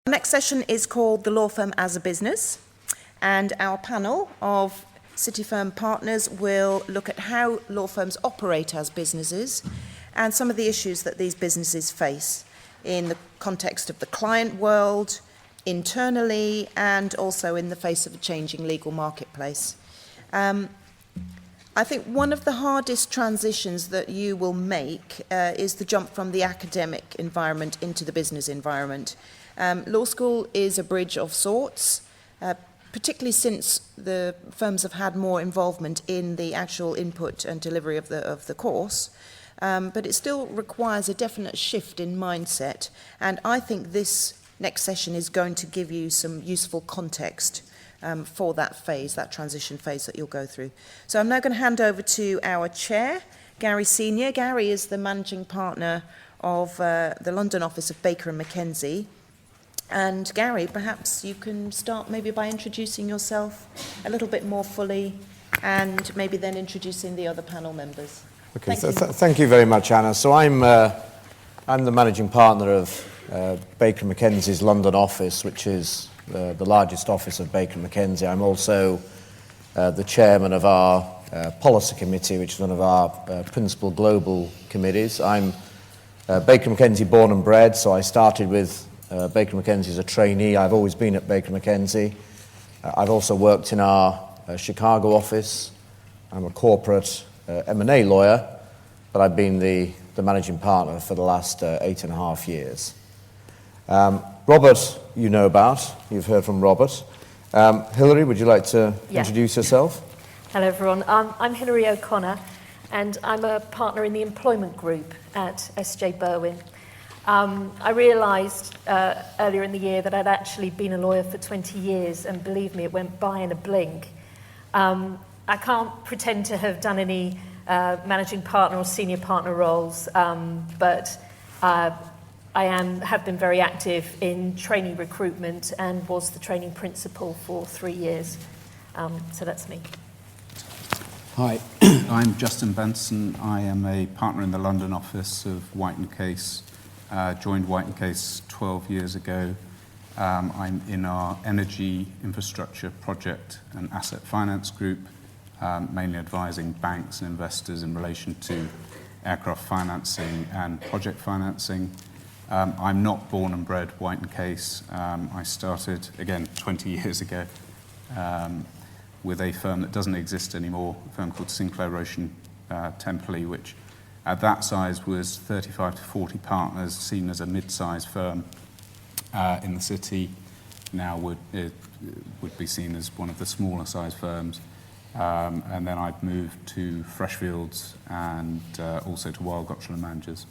Next session is called The Law Firm as a Business, and our panel of City Firm partners will look at how law firms operate as businesses and some of the issues that these businesses face in the context of the client world, internally, and also in the face of a changing legal marketplace. I think one of the hardest transitions that you will make is the jump from the academic environment into the business environment. Law school is a bridge of sorts, particularly since the firms have had more involvement in the actual input and delivery of the course. But it still requires a definite shift in mindset, and I think this next session is going to give you some useful context for that phase, that transition phase that you'll go through. So I'm now going to hand over to our chair, Gary Senior. Gary is the managing partner of the London office of Baker and McKenzie. And Gary, perhaps you can start maybe by introducing yourself a little bit more fully and maybe then introducing the other panel members. Okay, thank you very much, Anna. So I'm the managing partner of Baker and McKenzie's London office, which is the largest office of Baker and McKenzie. I'm also the chairman of our policy committee, which is one of our principal global committees. I'm Baker and McKenzie born and bred, so I started with Baker and McKenzie as a trainee. I've always been at Baker and McKenzie. I've also worked in our Chicago office. I'm a corporate M&A lawyer, but I've been the managing partner for the last 8.5 years. Robert, you know about. You've heard from Robert. Hilary, would you like to introduce yourself? Hello, everyone. I'm Hilary O'Connor, and I'm a partner in the employment group at SJ Berwin. I realised earlier in the year that I'd actually been a lawyer for 20 years, and believe me, it went by in a blink. I can't pretend to have done any managing partner or senior partner roles, but I have been very active in trainee recruitment and was the training principal for 3 years. So that's me. Hi, I'm Justin Benson. I am a partner in the London office of White & Case. Joined White & Case 12 years ago. I'm in our energy infrastructure project and asset finance group, mainly advising banks and investors in relation to aircraft financing and project financing. I'm not born and bred White & Case. I started, again, 20 years ago with a firm that doesn't exist anymore, a firm called Sinclair Ocean Templey, which at that size was 35 to 40 partners, seen as a mid-sized firm in the city. Now would be seen as one of the smaller sized firms. And then I've moved to Freshfields and also to Weil Gotshal and Managers.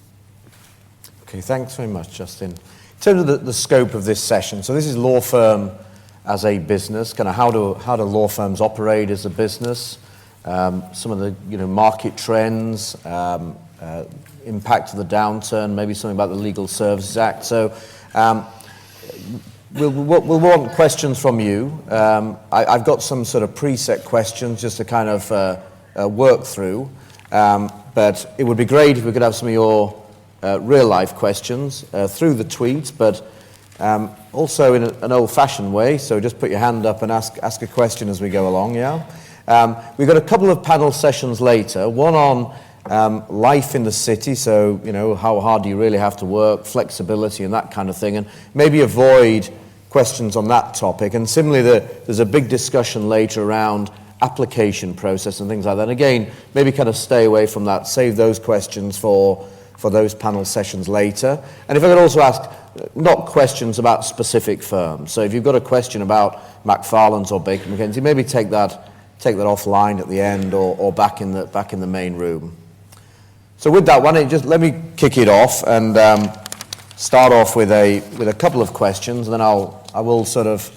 Okay, thanks very much, Justin. In terms of the scope of this session, so this is law firm as a business, kind of how do law firms operate as a business, some of the market trends, impact of the downturn, maybe something about the Legal Services Act. So we'll want questions from you. I've got some sort of preset questions just to kind of work through, but it would be great if we could have some of your real-life questions through the tweets, but also in an old-fashioned way, so just put your hand up and ask a question as we go along, yeah? We've got a couple of panel sessions later, one on life in the city, so, how hard do you really have to work, flexibility and that kind of thing, and maybe avoid questions on that topic. And similarly, there's a big discussion later around application process and things like that. And again, maybe kind of stay away from that, save those questions for those panel sessions later. And if I could also ask, not questions about specific firms. So if you've got a question about Macfarlanes or Baker McKenzie, maybe take that offline at the end or back in the main room. So with that, why don't you just let me kick it off and start off with a couple of questions, and then I will sort of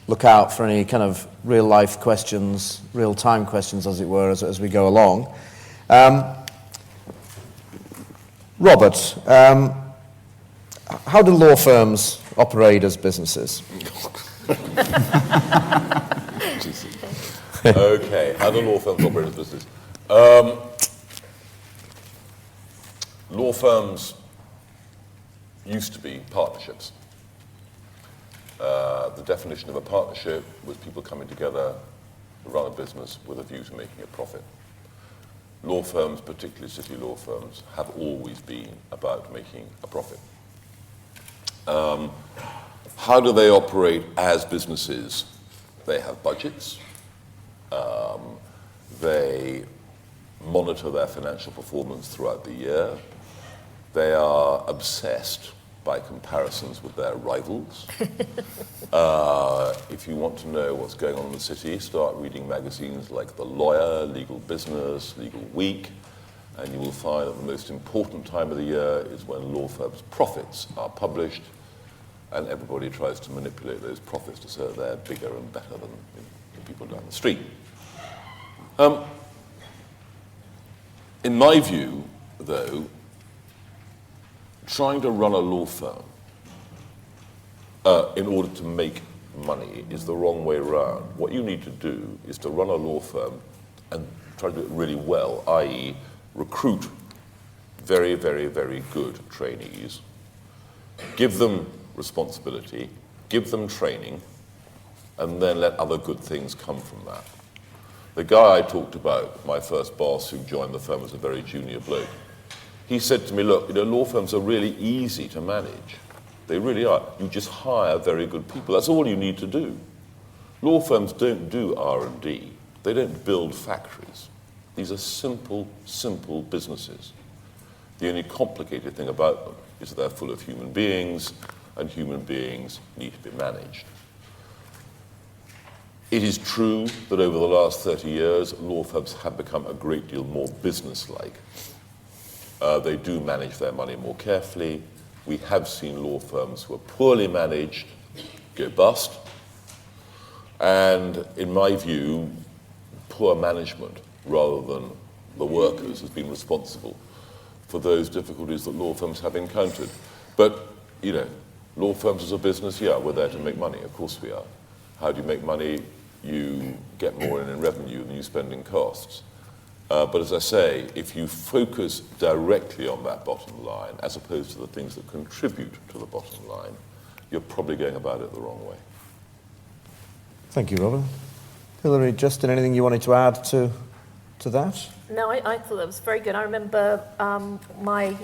look out for any kind of real life questions, real time questions, as it were, as we go along. Robert, how do law firms operate as businesses? Okay, how do law firms operate as businesses? Law firms used to be partnerships. The definition of a partnership was people coming together to run a business with a view to making a profit. Law firms, particularly city law firms, have always been about making a profit. How do they operate as businesses? They have budgets. They monitor their financial performance throughout the year. They are obsessed by comparisons with their rivals. If you want to know what's going on in the city, start reading magazines like The Lawyer, Legal Business, Legal Week, and you will find that the most important time of the year is when law firms' profits are published, and everybody tries to manipulate those profits to say that they're bigger and better than the people down the street. In my view, though, trying to run a law firm in order to make money is the wrong way around. What you need to do is to run a law firm and try to do it really well, i.e. recruit very, very, very good trainees, give them responsibility, give them training, and then let other good things come from that. The guy I talked about, my first boss who joined the firm as a very junior bloke, he said to me, look, law firms are really easy to manage. They really are. You just hire very good people. That's all you need to do. Law firms don't do R&D. They don't build factories. These are simple, simple businesses. The only complicated thing about them is that they're full of human beings, and human beings need to be managed. It is true that over the last 30 years, law firms have become a great deal more business-like. They do manage their money more carefully. We have seen law firms who are poorly managed go bust. And in my view, poor management rather than the workers has been responsible for those difficulties that law firms have encountered. But, law firms as a business, yeah, we're there to make money. Of course we are. How do you make money? You get more in revenue than you spend in costs. But as I say, if you focus directly on that bottom line, as opposed to the things that contribute to the bottom line, you're probably going about it the wrong way. Thank you, Robert. Hilary, Justin, anything you wanted to add to that? No, I thought that was very good. I remember my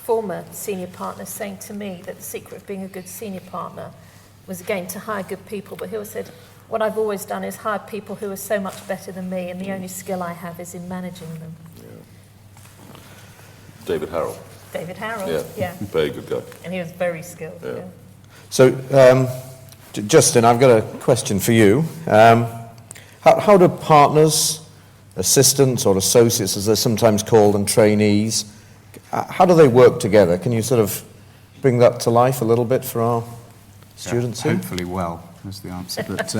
former senior partner saying to me that the secret of being a good senior partner was, again, to hire good people. But he always said, what I've always done is hire people who are so much better than me, and the only skill I have is in managing them. Yeah. David Harrell. David Harrell, yeah. Very good guy. And he was very skilled. Yeah. So, Justin, I've got a question for you. How do partners, assistants or associates, as they're sometimes called, and trainees, how do they work together? Can you sort of bring that to life a little bit for our students here? Hopefully well, is the answer. But,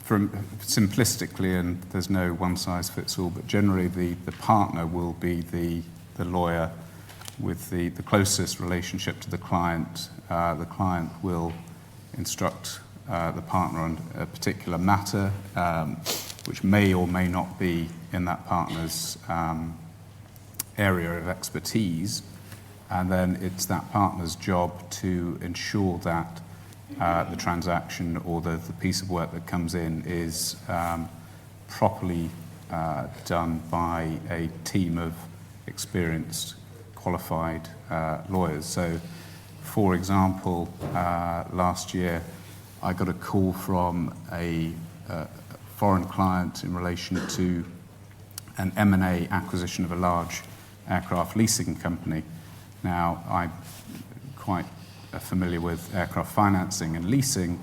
from simplistically, and there's no one-size-fits-all, but generally the partner will be the lawyer with the closest relationship to the client. The client will instruct the partner on a particular matter, which may or may not be in that partner's area of expertise, and then it's that partner's job to ensure that the transaction or the piece of work that comes in is properly done by a team of experienced, qualified lawyers. So, for example, last year I got a call from a foreign client in relation to an M&A acquisition of a large aircraft leasing company. Now, I'm quite familiar with aircraft financing and leasing,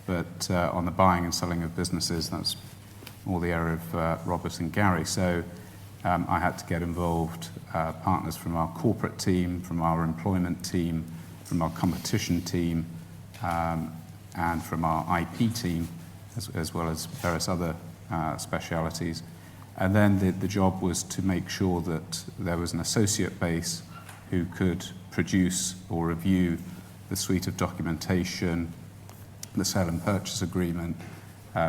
but on the buying and selling of businesses, that's more the area of Robert and Gary. So I had to get involved, partners from our corporate team, from our employment team, from our competition team, and from our IP team, as well as various other specialities. And then the job was to make sure that there was an associate base who could produce or review the suite of documentation, the sale and purchase agreement,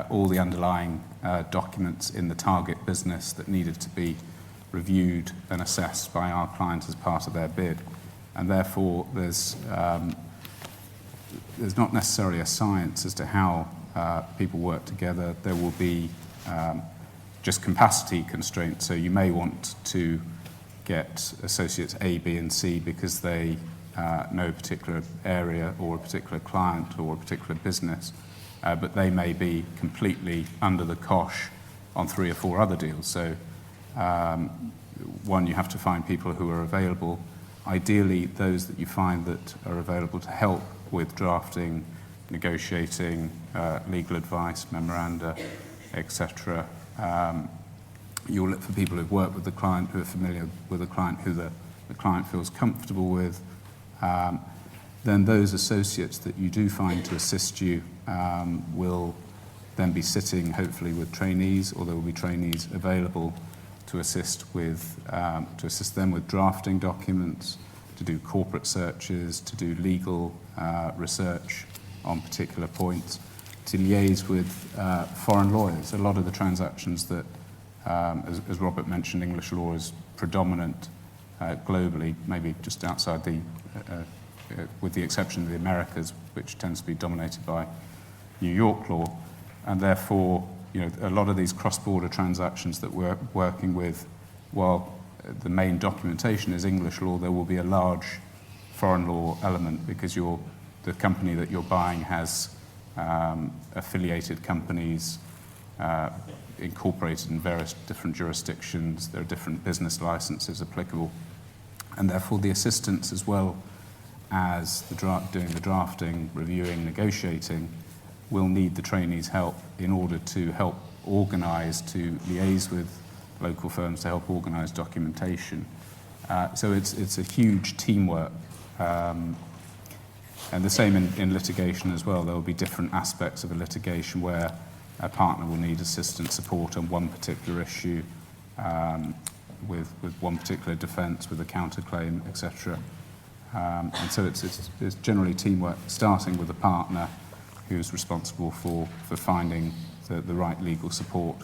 all the underlying documents in the target business that needed to be reviewed and assessed by our client as part of their bid. And therefore, there's there's not necessarily a science as to how people work together. There will be just capacity constraints. So you may want to get associates A, B, and C because they know a particular area or a particular client or a particular business, but they may be completely under the cosh on 3 or 4 other deals. So one, you have to find people who are available. Ideally, those that you find that are available to help with drafting, negotiating, legal advice, memoranda, etc. You'll look for people who've worked with the client, who are familiar with the client, who the client feels comfortable with. Then those associates that you do find to assist you will then be sitting hopefully with trainees, or there will be trainees available to assist them with drafting documents, to do corporate searches, to do legal research on particular points, to liaise with foreign lawyers. A lot of the transactions that, as Robert mentioned, English law is predominant globally, maybe just outside with the exception of the Americas, which tends to be dominated by New York law, and therefore, a lot of these cross-border transactions that we're working with, while the main documentation is English law, there will be a large foreign law element because the company that you're buying has affiliated companies incorporated in various different jurisdictions. There are different business licenses applicable, and therefore the assistants, as well as doing the drafting, reviewing, negotiating, will need the trainees' help in order to help organise, to liaise with local firms to help organise documentation. So it's a huge teamwork. And the same in litigation as well. There will be different aspects of a litigation where a partner will need assistant support on one particular issue, with one particular defence, with a counterclaim, etc. And so it's generally teamwork, starting with a partner who's responsible for finding the right legal support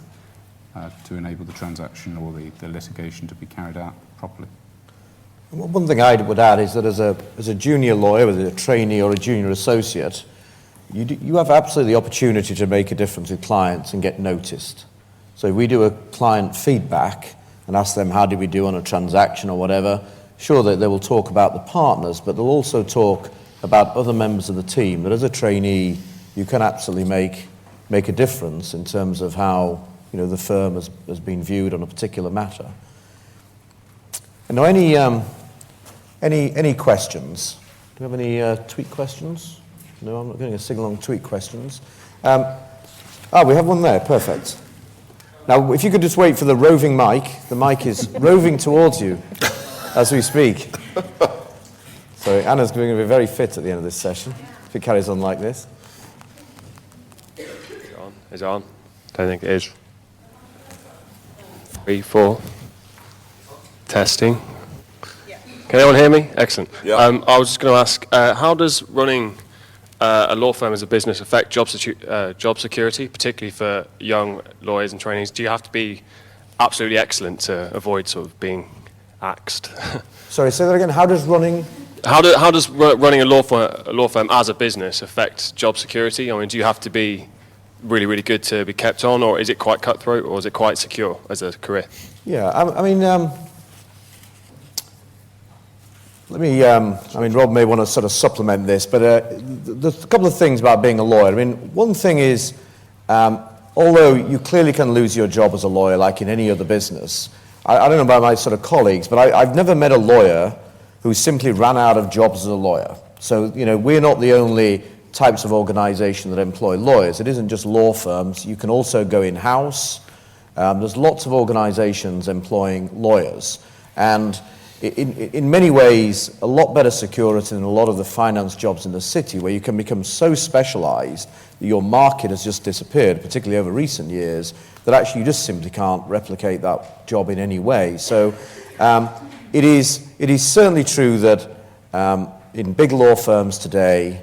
to enable the transaction or the litigation to be carried out properly. One thing I would add is that as a junior lawyer, whether a trainee or a junior associate, you have absolutely the opportunity to make a difference with clients and get noticed. So if we do a client feedback and ask them how did we do on a transaction or whatever, sure that they will talk about the partners, but they'll also talk about other members of the team. That as a trainee, you can absolutely make a difference in terms of how the firm has been viewed on a particular matter. And now, any questions? Do we have any tweet questions? No, I'm not getting a sing-along tweet questions. We have one there. Perfect. Now, if you could just wait for the roving mic. The mic is roving towards you as we speak. So Anna's going to be very fit at the end of this session if it carries on like this. Is it on? Don't think it is. 3, 4. Testing. Can anyone hear me? Excellent. Yeah. I was just going to ask, how does running a law firm as a business affect job security, particularly for young lawyers and trainees? Do you have to be absolutely excellent to avoid sort of being axed? Sorry, say that again. How does running running a law firm as a business affect job security? I mean, do you have to be really, really good to be kept on, or is it quite cutthroat, or is it quite secure as a career? Yeah, I mean, Rob may want to sort of supplement this, but there's a couple of things about being a lawyer. I mean, one thing is, although you clearly can lose your job as a lawyer, like in any other business, I don't know about my sort of colleagues, but I've never met a lawyer who simply ran out of jobs as a lawyer. So, we're not the only types of organisation that employ lawyers. It isn't just law firms. You can also go in-house. There's lots of organisations employing lawyers. And in many ways, a lot better security than a lot of the finance jobs in the city, where you can become so specialised that your market has just disappeared, particularly over recent years, that actually you just simply can't replicate that job in any way. So it is certainly true that in big law firms today,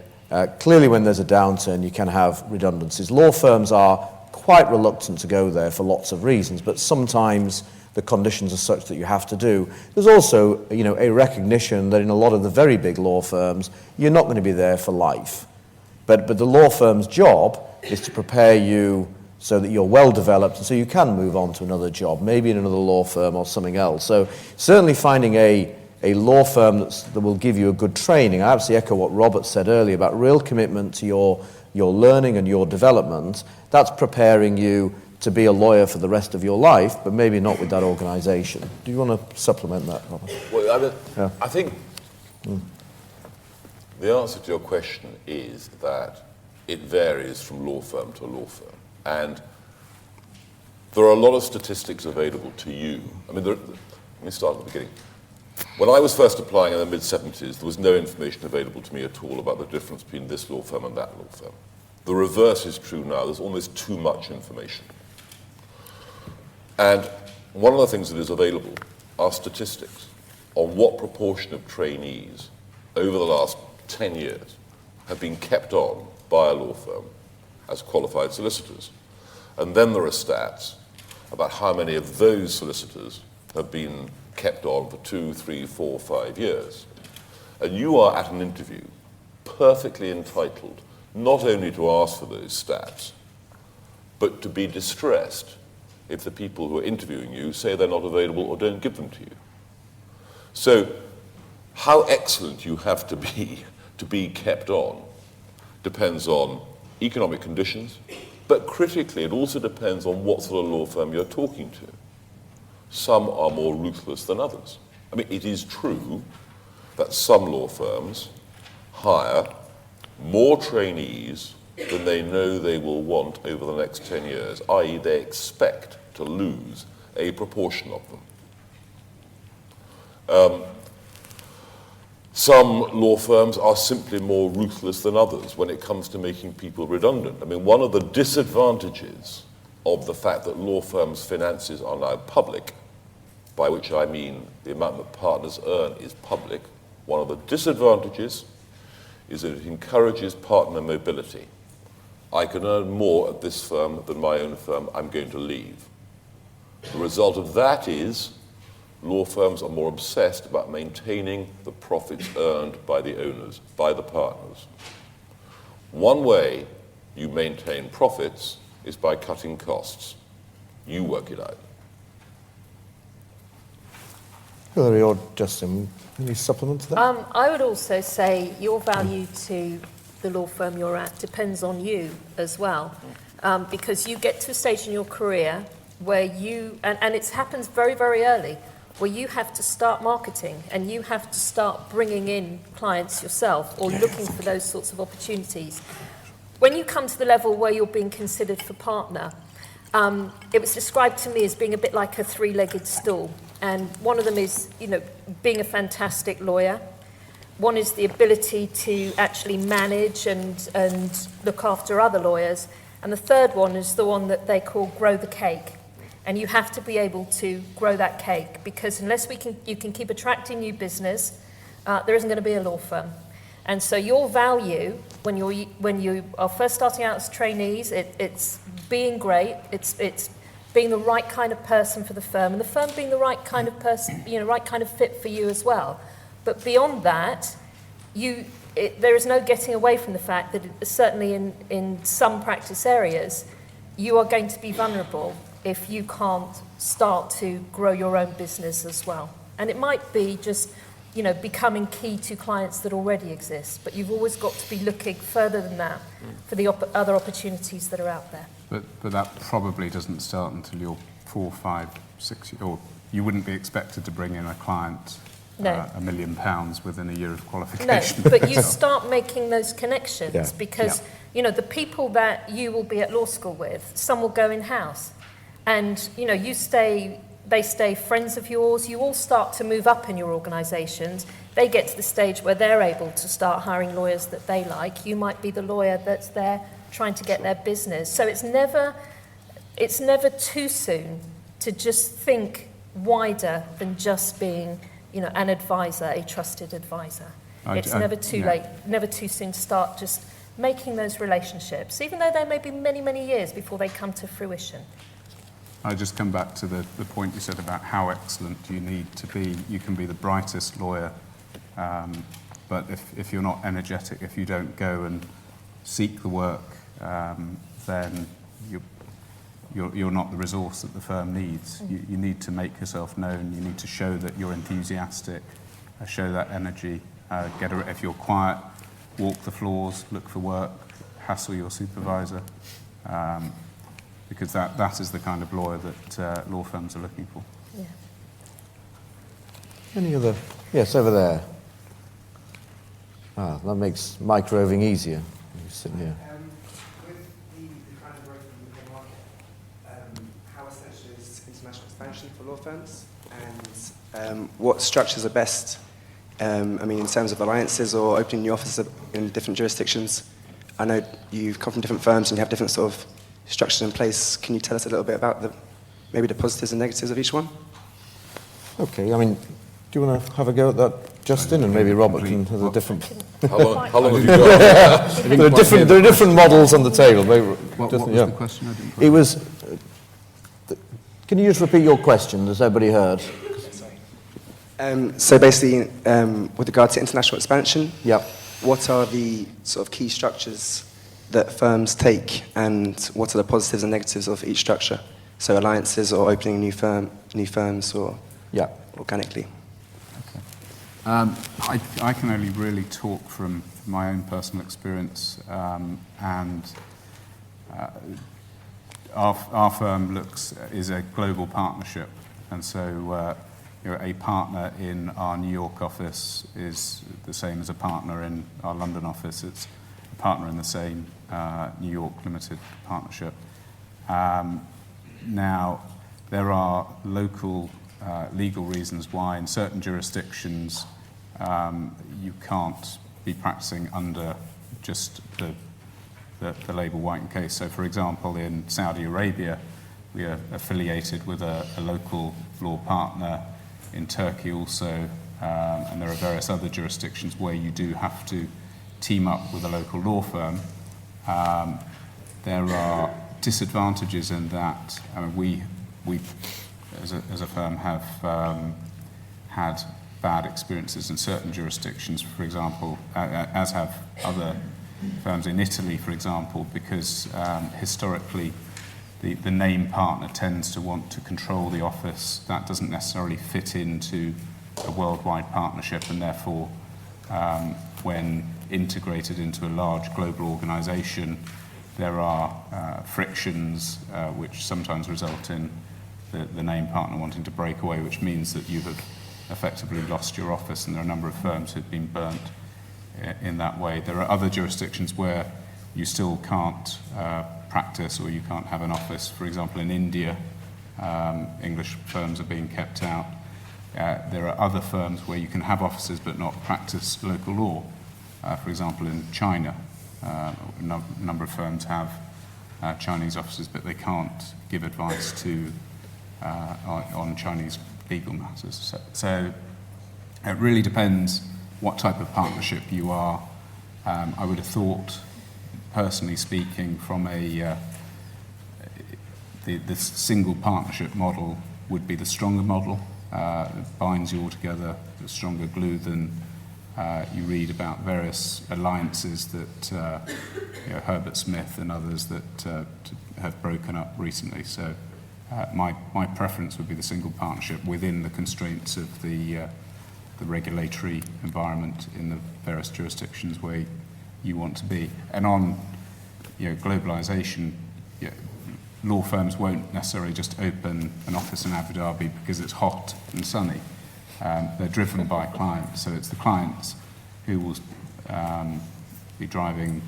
clearly when there's a downturn, you can have redundancies. Law firms are quite reluctant to go there for lots of reasons, but sometimes the conditions are such that you have to do. There's also, a recognition that in a lot of the very big law firms, you're not going to be there for life. But the law firm's job is to prepare you so that you're well developed and so you can move on to another job, maybe in another law firm or something else. So certainly finding a law firm that will give you a good training. I absolutely echo what Robert said earlier about real commitment to your learning and your development. That's preparing you to be a lawyer for the rest of your life, but maybe not with that organisation. Do you want to supplement that, Robert? Well, I think the answer to your question is that it varies from law firm to law firm. And there are a lot of statistics available to you. I mean, let me start at the beginning. When I was first applying in the mid-70s, there was no information available to me at all about the difference between this law firm and that law firm. The reverse is true now. There's almost too much information. And one of the things that is available are statistics on what proportion of trainees over the last 10 years have been kept on by a law firm as qualified solicitors. And then there are stats about how many of those solicitors have been kept on for 2, 3, 4, 5 years. And you are at an interview perfectly entitled not only to ask for those stats, but to be distressed if the people who are interviewing you say they're not available or don't give them to you. So how excellent you have to be kept on depends on economic conditions, but critically it also depends on what sort of law firm you're talking to. Some are more ruthless than others. I mean, it is true that some law firms hire more trainees than they know they will want over the next 10 years, i.e. they expect to lose a proportion of them. Some law firms are simply more ruthless than others when it comes to making people redundant. I mean, one of the disadvantages of the fact that law firms' finances are now public, by which I mean the amount that partners earn is public, one of the disadvantages is that it encourages partner mobility. I can earn more at this firm than my own firm, I'm going to leave. The result of that is law firms are more obsessed about maintaining the profits earned by the owners, by the partners. One way you maintain profits is by cutting costs. You work it out. Hilary or Justin, any supplement to that? I would also say your value to the law firm you're at depends on you as well, because you get to a stage in your career where you, and it happens very, very early, where you have to start marketing and you have to start bringing in clients yourself or looking for those sorts of opportunities. When you come to the level where you're being considered for partner, it was described to me as being a bit like a three-legged stool. And one of them is, being a fantastic lawyer. One is the ability to actually manage and look after other lawyers. And the third one is the one that they call grow the cake. And you have to be able to grow that cake, because unless you can keep attracting new business, there isn't going to be a law firm. And so your value when you are first starting out as trainees, it's being great, it's being the right kind of person for the firm, and the firm being the right kind of person, right kind of fit for you as well. But beyond that, there is no getting away from the fact that certainly in some practice areas, you are going to be vulnerable if you can't start to grow your own business as well. And it might be just, becoming key to clients that already exist, but you've always got to be looking further than that for the other opportunities that are out there. But that probably doesn't start until you're 4, 5, 6 years, or you wouldn't be expected to bring in a client £1 million within a year of qualification. No, but you start making those connections because, the people that you will be at law school with, some will go in-house. And, they stay friends of yours. You all start to move up in your organisations. They get to the stage where they're able to start hiring lawyers that they like. You might be the lawyer that's there trying to get their business. So it's never too soon to just think wider than just being, an advisor, a trusted advisor. It's never too late, never too soon to start just making those relationships, even though they may be many, many years before they come to fruition. I just come back to the point you said about how excellent you need to be. You can be the brightest lawyer, but if you're not energetic, if you don't go and seek the work, then you're not the resource that the firm needs. You need to make yourself known. You need to show that you're enthusiastic, show that energy. If you're quiet, walk the floors, look for work, hassle your supervisor, because that is the kind of lawyer that law firms are looking for. Yeah. Any other? Yes, over there. That makes micro-roving easier. You sit here. With the kind of growth in the UK market, how essential is international expansion for law firms? And what structures are best, in terms of alliances or opening new offices in different jurisdictions? I know you've come from different firms and you have different sort of structures in place. Can you tell us a little bit about maybe the positives and negatives of each one? Okay, do you want to have a go at that, Justin, and maybe Robert can have a different... How long have you got? There are different models on the table. Maybe, What Justin, was yeah. the question? I didn't quite- It was... Can you just repeat your question? Has everybody heard? So basically, with regard to international expansion, Yep. what are the sort of key structures that firms take, and what are the positives and negatives of each structure? So alliances or opening new firms, or Yeah. organically. I can only really talk from my own personal experience, and our firm is a global partnership, and so a partner in our New York office is the same as a partner in our London office. It's a partner in the same New York limited partnership. Now, there are local legal reasons why in certain jurisdictions you can't be practicing under just the label White and Case. So, for example, in Saudi Arabia, we are affiliated with a local law partner. In Turkey also, and there are various other jurisdictions where you do have to team up with a local law firm. There are disadvantages in that. We as a firm have had bad experiences in certain jurisdictions, for example, as have other firms in Italy, for example, because historically the name partner tends to want to control the office. That doesn't necessarily fit into a worldwide partnership, and therefore when integrated into a large global organization, there are frictions which sometimes result in the name partner wanting to break away, which means that you have effectively lost your office, and there are a number of firms who've been burnt in that way. There are other jurisdictions where you still can't practice, or you can't have an office. For example, in India, English firms are being kept out. There are other firms where you can have offices but not practice local law. For example, in China, a number of firms have Chinese offices, but they can't give advice on Chinese legal matters. So it really depends what type of partnership you are. I would have thought, personally speaking, from the single partnership model would be the stronger model. It binds you all together, a stronger glue than you read about various alliances that Herbert Smith and others that have broken up recently. So my preference would be the single partnership within the constraints of the regulatory environment in the various jurisdictions where you want to be. And on globalization, law firms won't necessarily just open an office in Abu Dhabi because it's hot and sunny. They're driven by clients, so it's the clients who will be driving,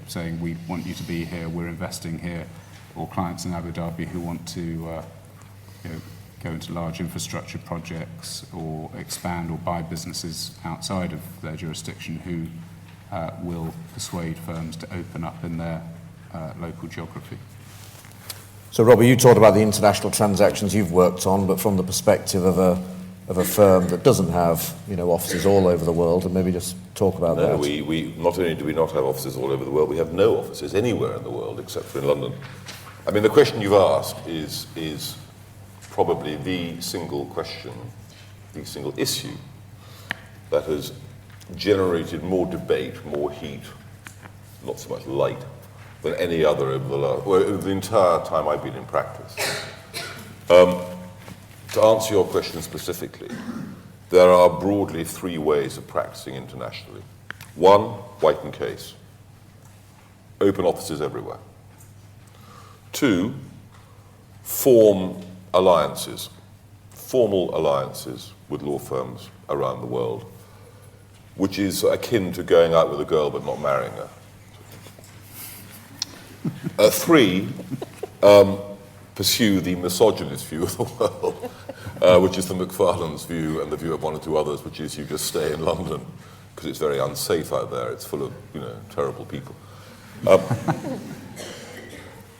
saying we want you to be here, we're investing here, or clients in Abu Dhabi who want to go into large infrastructure projects or expand or buy businesses outside of their jurisdiction who will persuade firms to open up in their local geography. So, Robert, you talked about the international transactions you've worked on, but from the perspective of a firm that doesn't have offices all over the world, and maybe just talk about that. No, we not only do we not have offices all over the world, we have no offices anywhere in the world except for in London. I mean, the question you've asked is probably the single question, the single issue that has generated more debate, more heat not so much light, than any other over the entire time I've been in practice. To answer your question specifically, there are broadly 3 ways of practicing internationally. 1, White and Case. Open offices everywhere. 2, form alliances, formal alliances with law firms around the world, which is akin to going out with a girl but not marrying her. 3, pursue the misogynist view of the world, which is the Macfarlanes view and the view of 1 or 2 others, which is you just stay in London because it's very unsafe out there. It's full of, terrible people.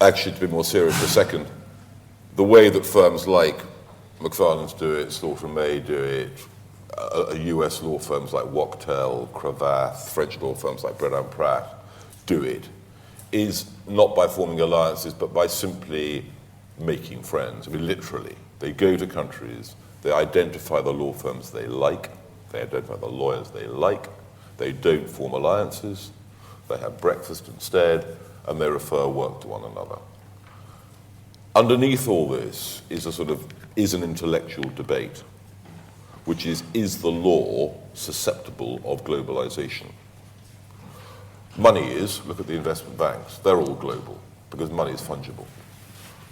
Actually, to be more serious for a second, the way that firms like Macfarlanes do it, Slaughter and May do it, US law firms like Wachtell, Cravath, French law firms like Bredan Pratt do it, is not by forming alliances, but by simply making friends. I mean, literally. They go to countries, they identify the law firms they like, they identify the lawyers they like, they don't form alliances, they have breakfast instead, and they refer work to one another. Underneath all this is an intellectual debate, which is the law susceptible of globalization? Money is, look at the investment banks, they're all global because money is fungible.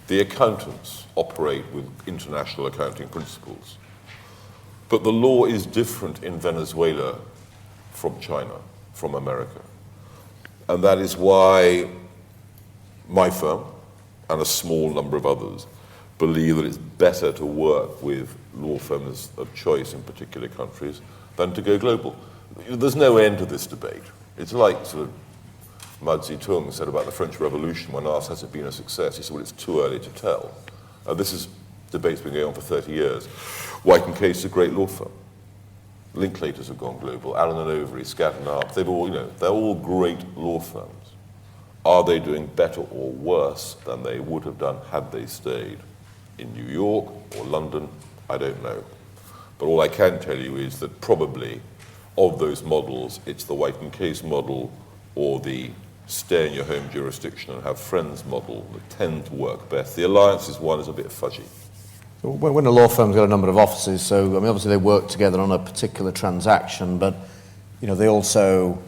The accountants operate with international accounting principles. But the law is different in Venezuela from China, from America. And that is why my firm and a small number of others believe that it's better to work with law firms of choice in particular countries than to go global. There's no end to this debate. It's like sort of Mao Zedong said about the French Revolution when asked, has it been a success? He said, well, it's too early to tell. This debate's been going on for 30 years. White and Case is a great law firm. Linklaters have gone global. Allen and Overy, Skadden Arps, they're all great law firms. Are they doing better or worse than they would have done had they stayed in New York or London? I don't know. But all I can tell you is that probably of those models, it's the White and Case model or the stay in your home jurisdiction and have friends model that tend to work best. The alliances one is a bit fudgy. So when a law firm's got a number of offices, so I mean, obviously they work together on a particular transaction, but they also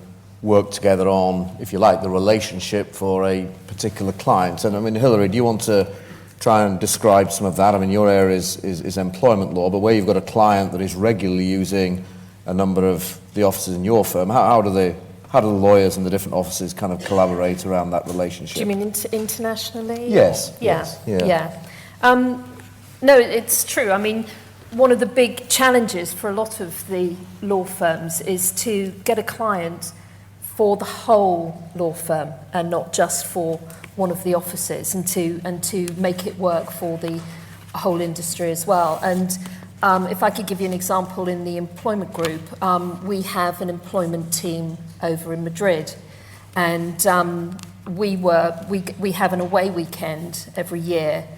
work together on, if you like, the relationship for a particular client. And I mean, Hilary, do you want to try and describe some of that? I mean, your area is employment law, but where you've got a client that is regularly using a number of the offices in your firm, how do the lawyers in the different offices kind of collaborate around that relationship? Do you mean internationally? Yes. Yeah. No, it's true. I mean, one of the big challenges for a lot of the law firms is to get a client for the whole law firm and not just for one of the offices, and to make it work for the whole industry as well. And if I could give you an example, in the employment group, we have an employment team over in Madrid, and we have an away weekend every year,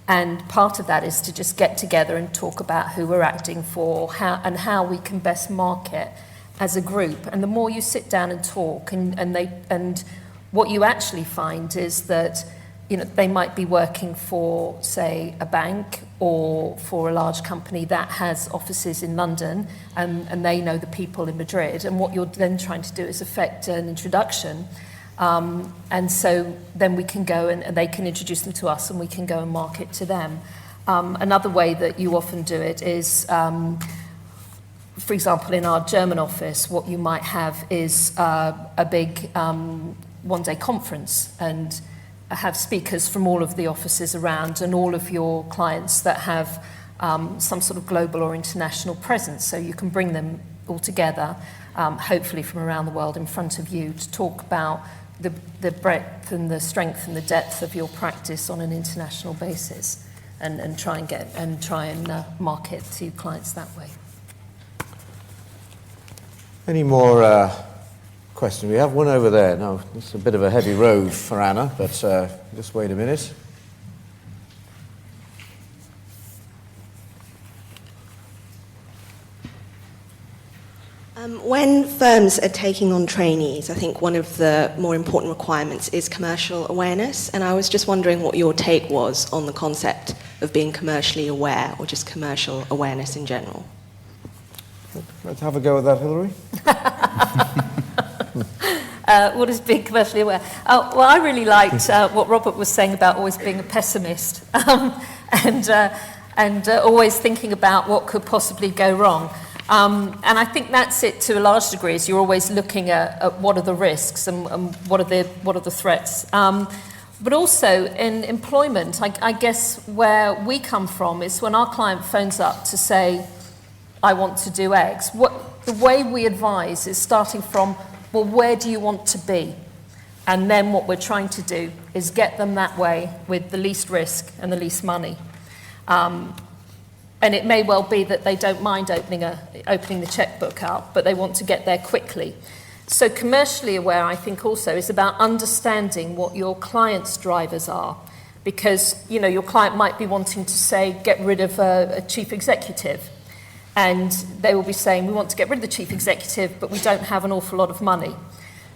and part of that is to just get together and talk about who we're acting for, how we can best market as a group. And the more you sit down and talk, and what you actually find is that they might be working for, say, a bank or for a large company that has offices in London, and they know the people in Madrid. And what you're then trying to do is effect an introduction. And so then we can go and they can introduce them to us, and we can go and market to them. Another way that you often do it is, for example, in our German office, what you might have is a big one-day conference, and have speakers from all of the offices around and all of your clients that have some sort of global or international presence. So you can bring them all together, hopefully from around the world, in front of you to talk about the breadth and the strength and the depth of your practice on an international basis, and try and market to clients that way. Any more questions? We have one over there. No, it's a bit of a heavy road for Anna, but just wait a minute. When firms are taking on trainees, I think one of the more important requirements is commercial awareness, and I was just wondering what your take was on the concept of being commercially aware, or just commercial awareness in general. Let's have a go at that, Hilary. What is being commercially aware? Well, I really liked what Robert was saying about always being a pessimist and always thinking about what could possibly go wrong. And I think that's it to a large degree, is you're always looking at what are the risks and what are the threats. But also in employment, I guess where we come from is when our client phones up to say, I want to do X, the way we advise is starting from, well, where do you want to be? And then what we're trying to do is get them that way with the least risk and the least money. And it may well be that they don't mind opening the checkbook up, but they want to get there quickly. So commercially aware, I think, also is about understanding what your client's drivers are. Because, your client might be wanting to say, get rid of a chief executive. And they will be saying, we want to get rid of the chief executive, but we don't have an awful lot of money.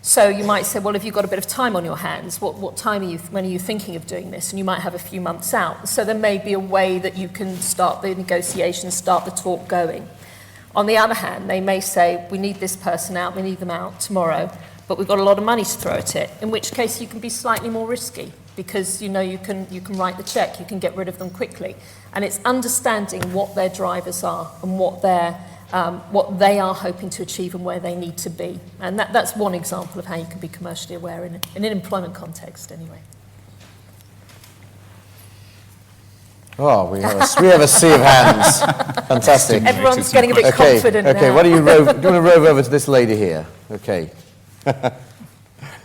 So you might say, well, if you've got a bit of time on your hands, when are you thinking of doing this? And you might have a few months out. So there may be a way that you can start the negotiations, start the talk going. On the other hand, they may say, we need this person out, we need them out tomorrow, but we've got a lot of money to throw at it, in which case you can be slightly more risky because you can write the check, you can get rid of them quickly. And it's understanding what their drivers are and what they are hoping to achieve and where they need to be. And that's one example of how you can be commercially aware in an employment context, anyway. Oh, we have a sea of hands. Fantastic. Everyone's getting a bit confident now. Okay, do you want to rove over to this lady here? Okay.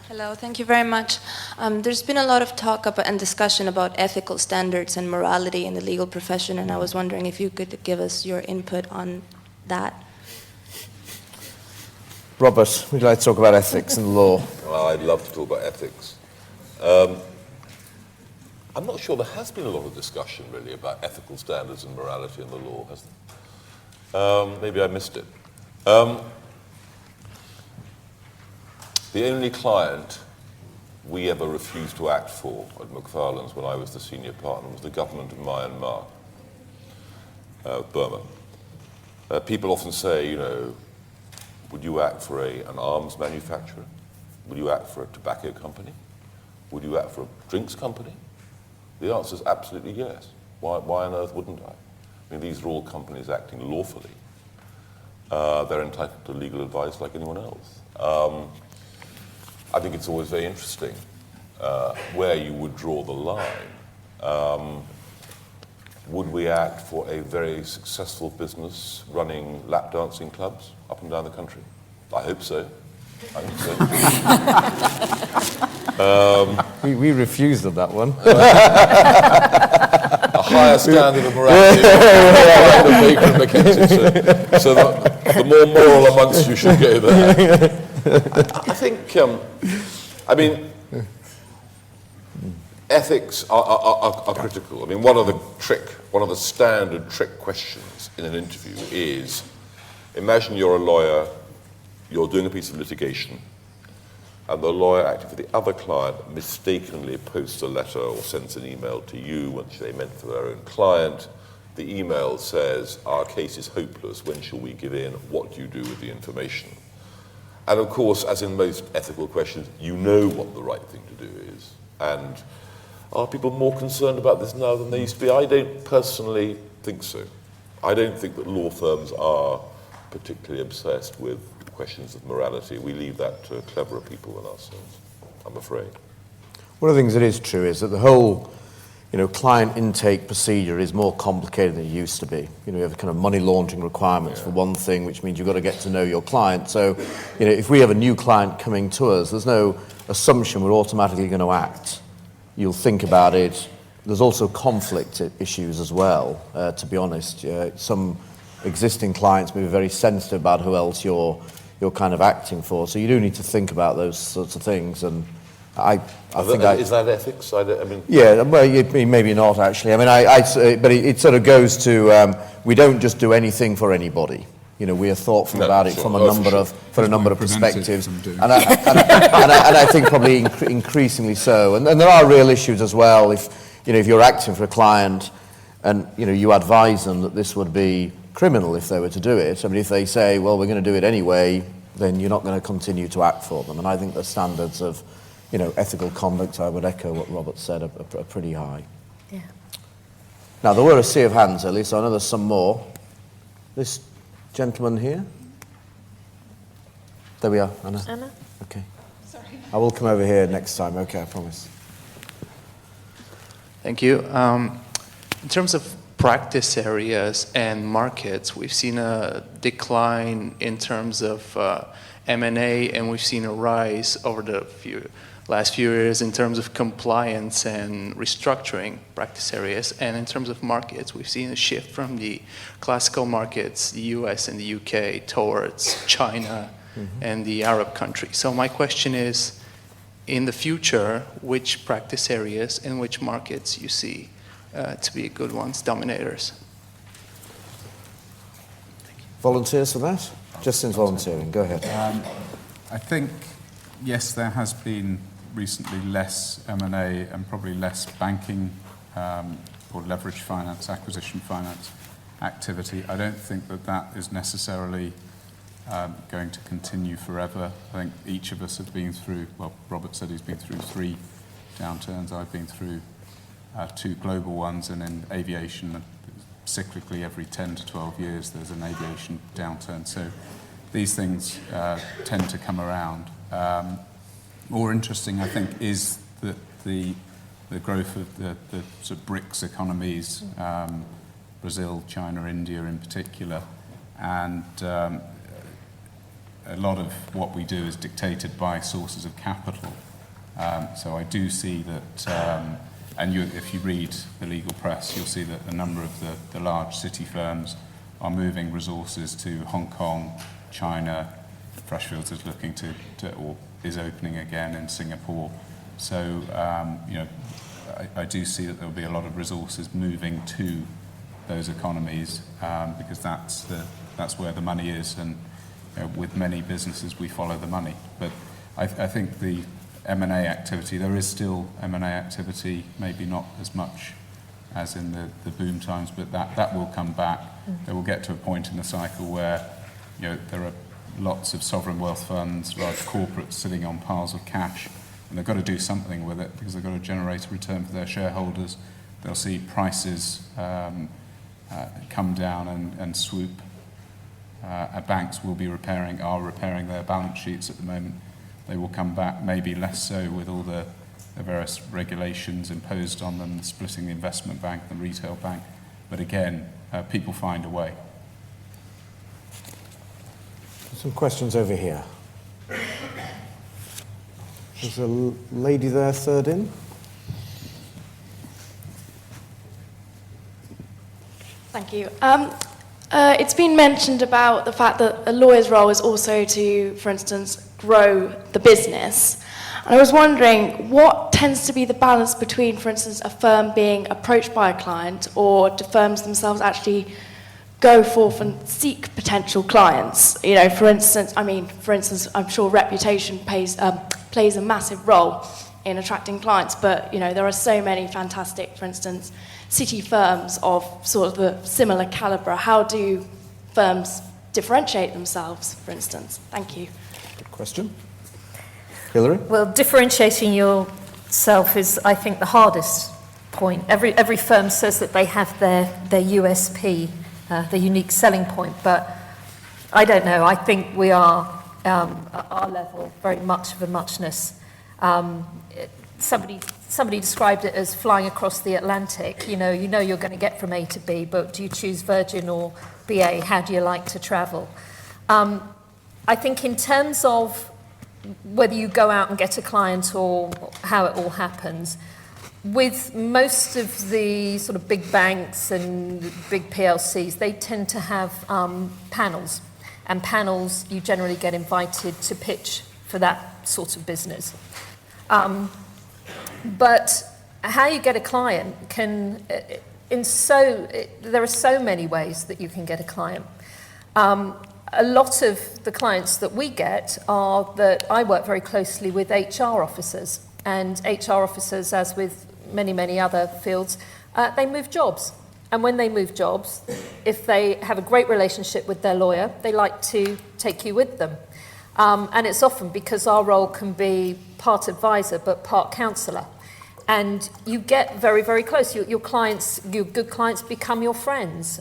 Hello, thank you very much. There's been a lot of talk about and discussion about ethical standards and morality in the legal profession, and I was wondering if you could give us your input on that. Robert, would you like to talk about ethics and law? Well, I'd love to talk about ethics. I'm not sure there has been a lot of discussion, really, about ethical standards and morality in the law, has there? Maybe I missed it. The only client we ever refused to act for at Macfarlanes when I was the senior partner was the government of Myanmar, Burma. People often say, would you act for an arms manufacturer? Would you act for a tobacco company? Would you act for a drinks company? The answer is absolutely yes. Why on earth wouldn't I? I mean, these are all companies acting lawfully. They're entitled to legal advice like anyone else. I think it's always very interesting where you would draw the line. Would we act for a very successful business running lap dancing clubs up and down the country? I hope so. I hope so. We refused on that one. A higher standard of morality than Baker and McKenzie. So the more moral amongst you should go there. I think, ethics are critical. I mean, one of the standard trick questions in an interview is, imagine you're a lawyer, you're doing a piece of litigation, and the lawyer acting for the other client mistakenly posts a letter or sends an email to you, which they meant for their own client. The email says, our case is hopeless, when shall we give in? What do you do with the information? And of course, as in most ethical questions, you know what the right thing to do is. And are people more concerned about this now than they used to be? I don't personally think so. I don't think that law firms are particularly obsessed with questions of morality. We leave that to cleverer people than ourselves, I'm afraid. One of the things that is true is that the whole client intake procedure is more complicated than it used to be. You have kind of money laundering requirements for one thing, which means you've got to get to know your client. So, if we have a new client coming to us, there's no assumption we're automatically going to act. You'll think about it. There's also conflict issues as well, to be honest. Some existing clients may be very sensitive about who else you're kind of acting for. So you do need to think about those sorts of things. And I think is that ethics? Yeah, well, maybe not actually. But it sort of goes to we don't just do anything for anybody. we are thoughtful No, about it sure. from a Oh, number sure. of for a number of Prevent it perspectives, from doing and I think probably increasingly so. And there are real issues as well. If you're acting for a client, and you advise them that this would be criminal if they were to do it. I mean, if they say, well, we're going to do it anyway, then you're not going to continue to act for them. And I think the standards of ethical conduct, I would echo what Robert said, are pretty high. Yeah. Now, there were a sea of hands earlier, so I know there's some more. This gentleman here. There we are, Anna. Anna? Okay. Sorry. I will come over here next time, okay, I promise. Thank you. In terms of practice areas and markets, we've seen a decline in terms of M&A, and we've seen a rise over the last few years in terms of compliance and restructuring practice areas. And in terms of markets, we've seen a shift from the classical markets, the US and the UK, towards China and the Arab countries. So my question is, in the future, which practice areas and which markets you see to be good ones, dominators? Volunteers for that? Justin's volunteering, go ahead. I think, yes, there has been recently less M&A and probably less banking or leverage finance, acquisition finance activity. I don't think that is necessarily going to continue forever. I think each of us have been through, well, Robert said he's been through 3 downturns. I've been through 2 global ones, and in aviation, cyclically every 10 to 12 years there's an aviation downturn. So these things tend to come around. More interesting, I think, is that the growth of the sort of BRICS economies, Brazil, China, India in particular, and a lot of what we do is dictated by sources of capital. So I do see that, and if you read the legal press, you'll see that a number of the large city firms are moving resources to Hong Kong, China. Freshfields is looking to or is opening again in Singapore. So, I do see that there'll be a lot of resources moving to those economies because that's where the money is, and with many businesses we follow the money. But I think the M&A activity, there is still M&A activity, maybe not as much as in the boom times, but that will come back. They will get to a point in the cycle where there are lots of sovereign wealth funds, large corporates sitting on piles of cash, and they've got to do something with it because they've got to generate a return for their shareholders. They'll see prices come down and swoop. Banks are repairing their balance sheets at the moment. They will come back, maybe less so with all the various regulations imposed on them, splitting the investment bank, the retail bank. But again, people find a way. Some questions over here. There's a lady there, third in. Thank you. It's been mentioned about the fact that a lawyer's role is also to, for instance, grow the business. And I was wondering, what tends to be the balance between, for instance, a firm being approached by a client, or do firms themselves actually go forth and seek potential clients? For instance, I'm sure reputation plays a massive role in attracting clients, but there are so many fantastic, for instance, city firms of sort of the similar calibre. How do firms differentiate themselves, for instance? Thank you. Good question. Hilary? Well, differentiating yourself is, I think, the hardest point. Every firm says that they have their USP, their unique selling point, but I don't know. I think we are, at our level, very much of a muchness. Somebody described it as flying across the Atlantic. You know you're going to get from A to B, but do you choose Virgin or BA? How do you like to travel? I think in terms of whether you go out and get a client or how it all happens, with most of the sort of big banks and big PLCs, they tend to have panels. And panels, you generally get invited to pitch for that sort of business. But how you get a client there are so many ways that you can get a client. a lot of the clients that we get are that I work very closely with HR officers, and HR officers, as with many, many other fields, they move jobs. And when they move jobs, if they have a great relationship with their lawyer, they like to take you with them. And it's often because our role can be part advisor but part counsellor. And you get very, very close. Your clients, your good clients become your friends.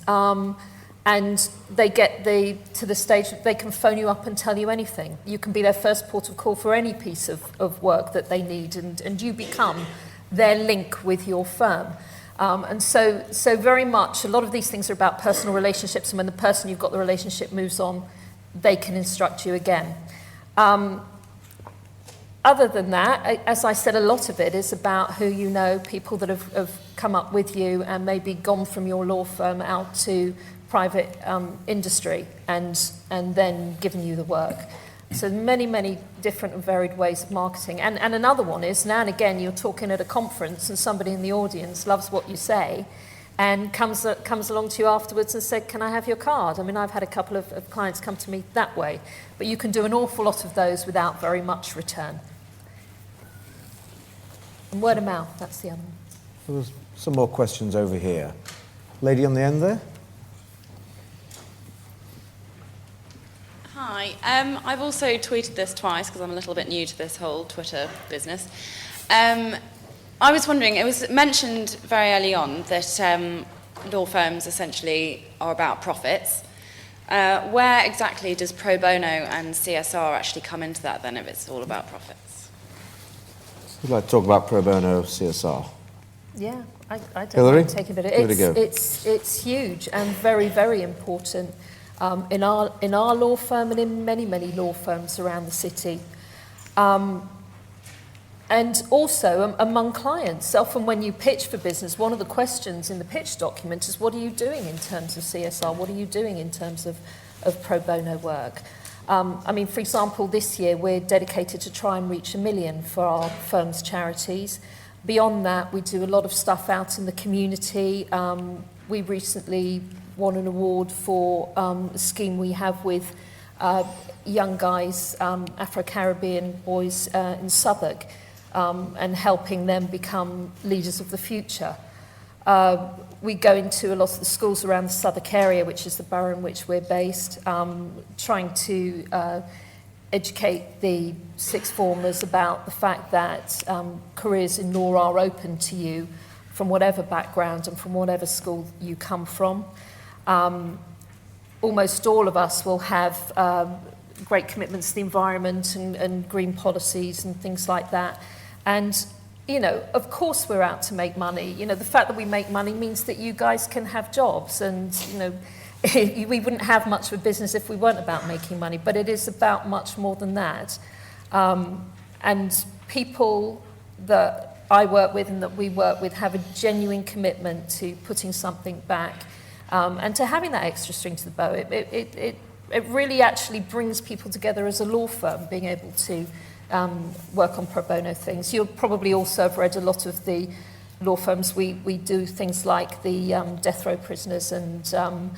And they get to the stage that they can phone you up and tell you anything. You can be their first port of call for any piece of work that they need, and you become their link with your firm. And so very much, a lot of these things are about personal relationships, and when the person you've got the relationship moves on, they can instruct you again. Other than that, as I said, a lot of it is about who you know, people that have come up with you and maybe gone from your law firm out to private industry and then given you the work. So many, many different and varied ways of marketing. And another one is, now and again, you're talking at a conference and somebody in the audience loves what you say and comes along to you afterwards and said, can I have your card? I mean, I've had a couple of clients come to me that way. But you can do an awful lot of those without very much return. And word of mouth, that's the other one. There's some more questions over here. Lady on the end there. Hi, I've also tweeted this twice because I'm a little bit new to this whole Twitter business. I was wondering, it was mentioned very early on that law firms essentially are about profits. Where exactly does pro bono and CSR actually come into that then, if it's all about profits? Would like to talk about pro bono CSR? Yeah, I don't Hilary? mind taking a bit. Give it a go. It's huge and very, very important in our law firm and in many, many law firms around the city. And also among clients. Often when you pitch for business, one of the questions in the pitch document is, what are you doing in terms of CSR? What are you doing in terms of pro bono work? I mean, for example, this year we're dedicated to try and reach 1 million for our firm's charities. Beyond that, we do a lot of stuff out in the community. We recently won an award for a scheme we have with young guys, Afro-Caribbean boys in Southwark, and helping them become leaders of the future. We go into a lot of the schools around the Southwark area, which is the borough in which we're based, trying to educate the sixth formers about the fact that careers in law are open to you from whatever background and from whatever school you come from. Almost all of us will have great commitments to the environment and green policies and things like that. And, you know, of course we're out to make money. You know, the fact that we make money means that you guys can have jobs, and, you know, we wouldn't have much of a business if we weren't about making money, but it is about much more than that. And people that I work with and that we work with have a genuine commitment to putting something back and to having that extra string to the bow. It really actually brings people together as a law firm, being able to work on pro bono things. You'll probably also have read a lot of the law firms. We do things like the death row prisoners, and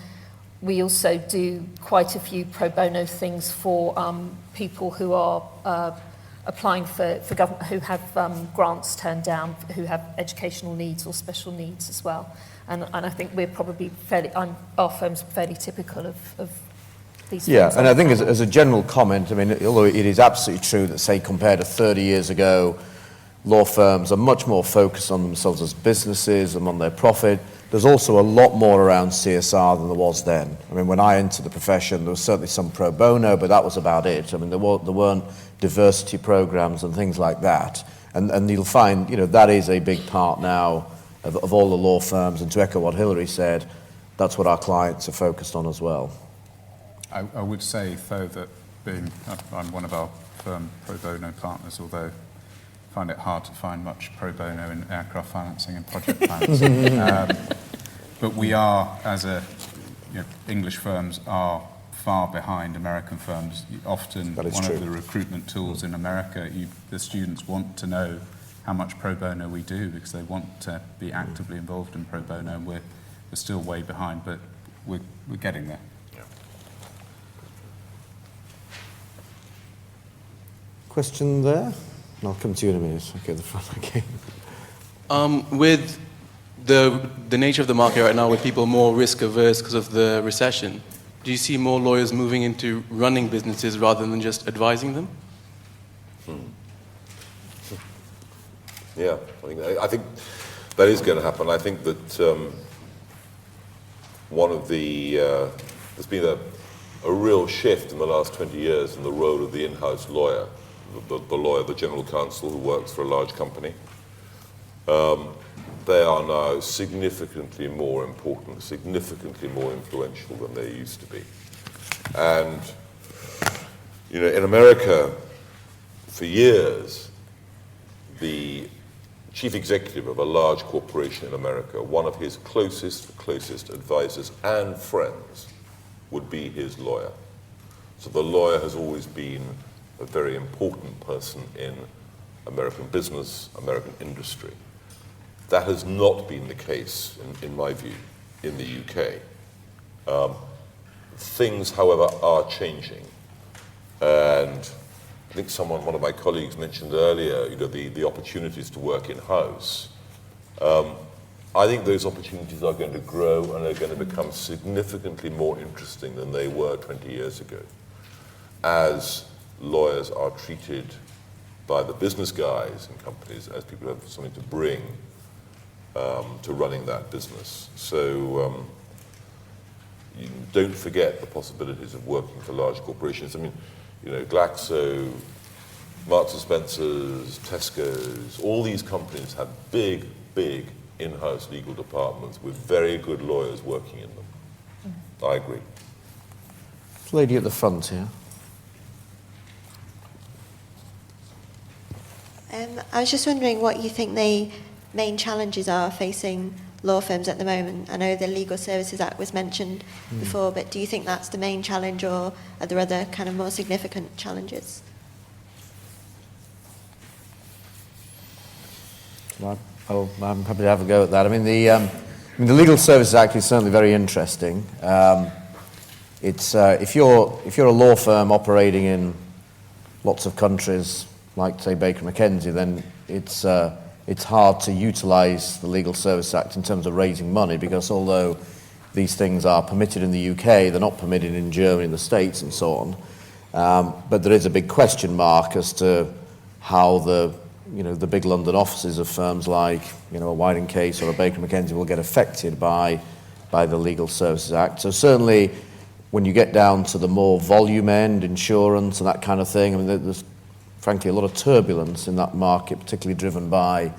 we also do quite a few pro bono things for people who are applying for government, who have grants turned down, who have educational needs or special needs as well. And I think we're probably our firm's fairly typical of these. Yeah, and I think as a general comment, I mean, although it is absolutely true that, say, compared to 30 years ago, law firms are much more focused on themselves as businesses and on their profit, there's also a lot more around CSR than there was then. I mean, when I entered the profession, there was certainly some pro bono, but that was about it. I mean, there weren't diversity programs and things like that. And you'll find, you know, that is a big part now of all the law firms. And to echo what Hilary said, that's what our clients are focused on as well. I would say, though, that I'm one of our firm pro bono partners, although I find it hard to find much pro bono in aircraft financing and project financing. But we are, as English firms are far behind American firms. Often one of the recruitment tools in America, the students want to know how much pro bono we do because they want to be actively involved in pro bono, and we're still way behind, but we're getting there. Question there? And I'll come to you in a minute. Okay, the front. Okay. With the nature of the market right now, with people more risk averse because of the recession, do you see more lawyers moving into running businesses rather than just advising them? Yeah, I think that is going to happen. I think that there's been a real shift in the last 20 years in the role of the in-house lawyer, the lawyer, the general counsel who works for a large company. They are now significantly more important, significantly more influential than they used to be. And, in America, for years, the chief executive of a large corporation in America, one of his closest advisors and friends would be his lawyer. So the lawyer has always been a very important person in American business, American industry. That has not been the case, in my view, in the UK. Things, however, are changing. And I think one of my colleagues mentioned earlier, the opportunities to work in-house. I think those opportunities are going to grow and are going to become significantly more interesting than they were 20 years ago, as lawyers are treated by the business guys in companies as people who have something to bring to running that business. So you don't forget the possibilities of working for large corporations. I mean, Glaxo, Marks and Spencer's, Tesco's, all these companies have big in-house legal departments with very good lawyers working in them. I agree. Lady at the front here. I was just wondering what you think the main challenges are facing law firms at the moment. I know the Legal Services Act was mentioned before, but do you think that's the main challenge, or are there other kind of more significant challenges? Well, I'm happy to have a go at that. I mean, the Legal Services Act is certainly very interesting. It's if you're a law firm operating in lots of countries, like say Baker McKenzie, then it's hard to utilise the Legal Services Act in terms of raising money, because although these things are permitted in the UK, they're not permitted in Germany, the States, and so on. But there is a big question mark as to how the big London offices of firms like a White & Case or a Baker McKenzie will get affected by the Legal Services Act. So certainly, when you get down to the more volume end, insurance and that kind of thing, I mean, there's frankly a lot of turbulence in that market, particularly driven by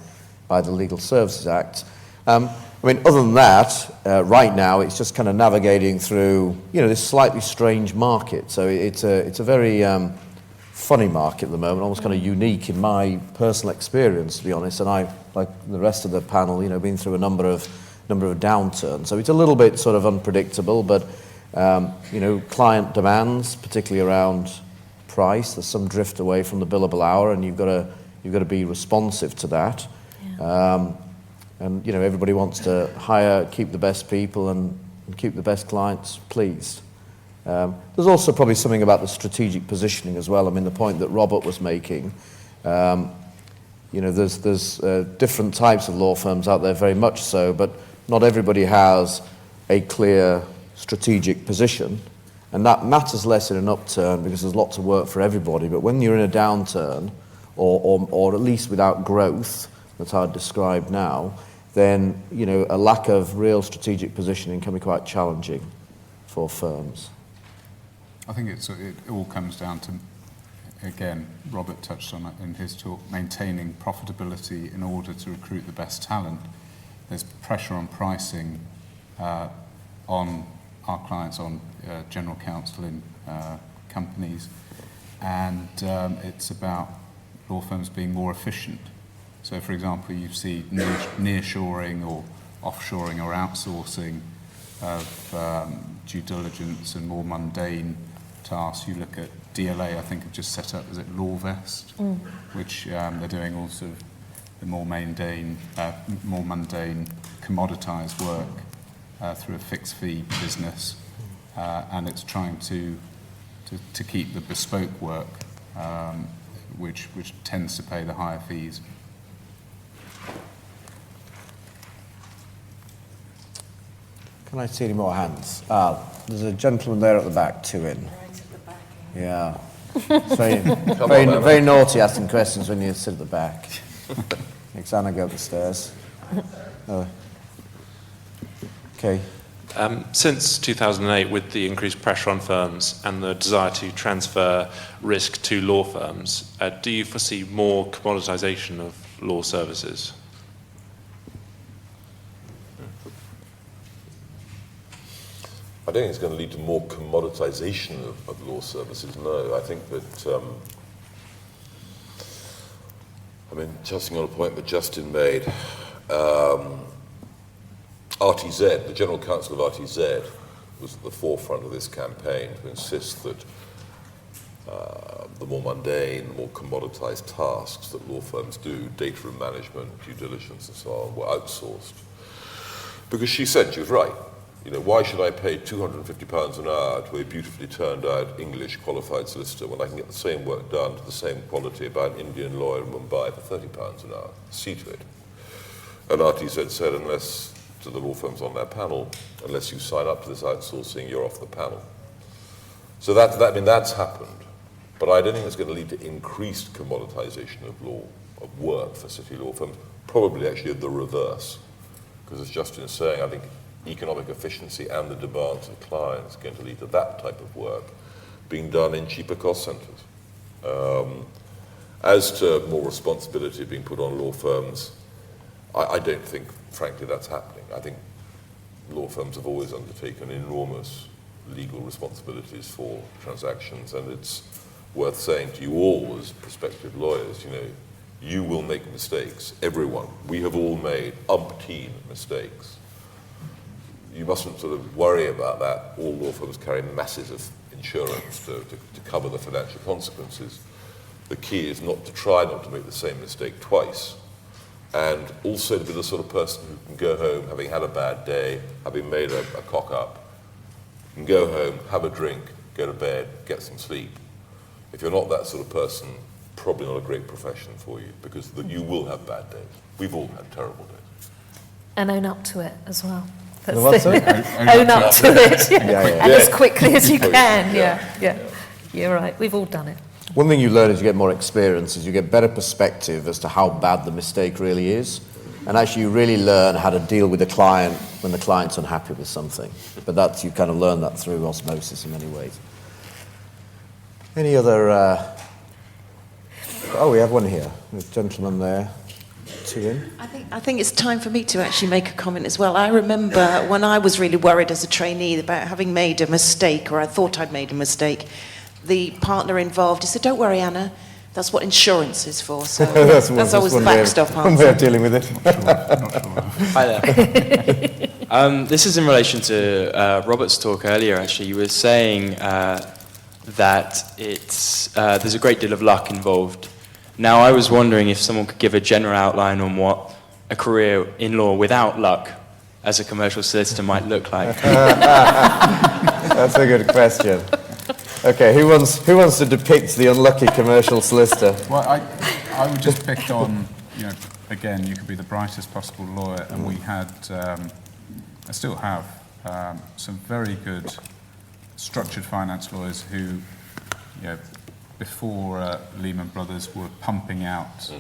the Legal Services Act. I mean, other than that, right now it's just kind of navigating through this slightly strange market. So it's a very funny market at the moment, almost kind of unique in my personal experience, to be honest. And I, like the rest of the panel, been through a number of downturns. So it's a little bit sort of unpredictable, but client demands, particularly around price, there's some drift away from the billable hour, and you've got to be responsive to that. Yeah. And everybody wants to hire, keep the best people, and keep the best clients pleased. There's also probably something about the strategic positioning as well. I mean, the point that Robert was making, there's different types of law firms out there, very much so, but not everybody has a clear strategic position, and that matters less in an upturn because there's lots of work for everybody. But when you're in a downturn, or at least without growth, that's how I'd describe now, then a lack of real strategic positioning can be quite challenging for firms. I think it all comes down to, again, Robert touched on it in his talk, maintaining profitability in order to recruit the best talent. There's pressure on pricing on our clients, on general counsel in companies, and it's about law firms being more efficient. So, for example, you see nearshoring or offshoring or outsourcing of due diligence and more mundane tasks. You look at DLA, I think, have just set up, is it LawVest, which they're doing all sort of the more mundane, commoditized work through a fixed fee business, and it's trying to keep the bespoke work which tends to pay the higher fees. Can I see any more hands? There's a gentleman there at the back, two in. Yeah. It's very naughty asking questions when you sit at the back. Makes Anna go up the stairs. Oh. Okay. Since 2008, with the increased pressure on firms and the desire to transfer risk to law firms, do you foresee more commoditisation of law services? I don't think it's going to lead to more commoditisation of law services, no. I think that, touching on a point that Justin made, RTZ, the General Counsel of RTZ, was at the forefront of this campaign to insist that the more mundane, the more commoditised tasks that law firms do, data room management, due diligence and so on, were outsourced. Because she said, she was right, why should I pay £250 an hour to a beautifully turned out English qualified solicitor when I can get the same work done to the same quality by an Indian lawyer in Mumbai for £30 an hour? See to it. And RTZ said, unless, to the law firms on their panel, unless you sign up to this outsourcing, you're off the panel. So that's happened. But I don't think it's going to lead to increased commoditisation of law, of work for city law firms, probably actually the reverse. Because as Justin is saying, I think economic efficiency and the demands of clients are going to lead to that type of work being done in cheaper cost centres. As to more responsibility being put on law firms, I don't think, frankly, that's happening. I think law firms have always undertaken enormous legal responsibilities for transactions, and it's worth saying to you all as prospective lawyers, you will make mistakes, everyone. We have all made umpteen mistakes. You mustn't sort of worry about that. All law firms carry masses of insurance to cover the financial consequences. The key is not to try not to make the same mistake twice, and also to be the sort of person who can go home having had a bad day, having made a cock up, and go home, have a drink, go to bed, get some sleep. If you're not that sort of person, probably not a great profession for you, because you will have bad days. We've all had terrible days. And own up to it as well. Own up to it, and as quickly as you Please. can. Yeah. You're right. We've all done it. One thing you learn as you get more experience is you get better perspective as to how bad the mistake really is. And actually you really learn how to deal with the client when the client's unhappy with something. But you kind of learn that through osmosis in many ways. Any other... we have one here. There's a gentleman there. Two in. I think it's time for me to actually make a comment as well. I remember when I was really worried as a trainee about having made a mistake, or I thought I'd made a mistake, the partner involved, he said, "Don't worry, Anna, that's what insurance is for." So that's always the backstop answer. One way of dealing with it. Hi there. This is in relation to Robert's talk earlier, actually. You were saying that there's a great deal of luck involved. Now, I was wondering if someone could give a general outline on what a career in law without luck as a commercial solicitor might look like. That's a good question. Okay, who wants to depict the unlucky commercial solicitor? Well, I would just pick on, again, you could be the brightest possible lawyer, and we had, I still have, some very good structured finance lawyers who, before Lehman Brothers were pumping out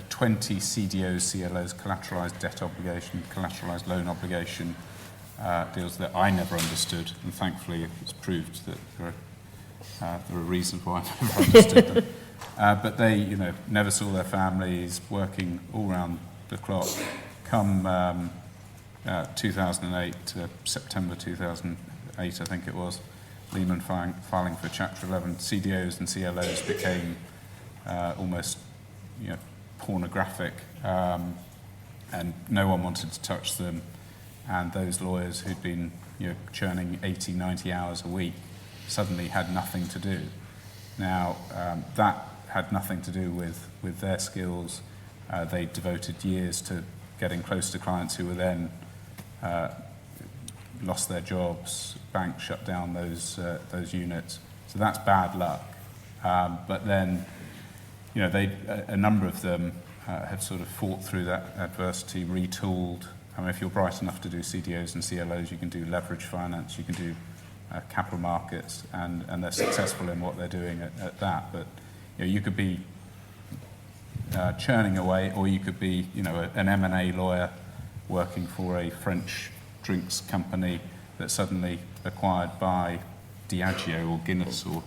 20 CDOs, CLOs, collateralized debt obligation, collateralized loan obligation deals that I never understood, and thankfully it's proved that there are reasons why I never understood them. But they, never saw their families, working all round the clock. Come 2008, September 2008, I think it was, Lehman filing for Chapter 11, CDOs and CLOs became almost pornographic, and no one wanted to touch them. And those lawyers who'd been churning 80, 90 hours a week suddenly had nothing to do. Now, that had nothing to do with their skills. They devoted years to getting close to clients who were then lost their jobs, banks shut down those units. So that's bad luck. But then you know, a number of them have sort of fought through that adversity, retooled. I mean, if you're bright enough to do CDOs and CLOs, you can do leverage finance, you can do capital markets, and they're successful in what they're doing at that. But you know, you could be churning away, or you could be, you know, an M&A lawyer working for a French drinks company that's suddenly acquired by Diageo or Guinness or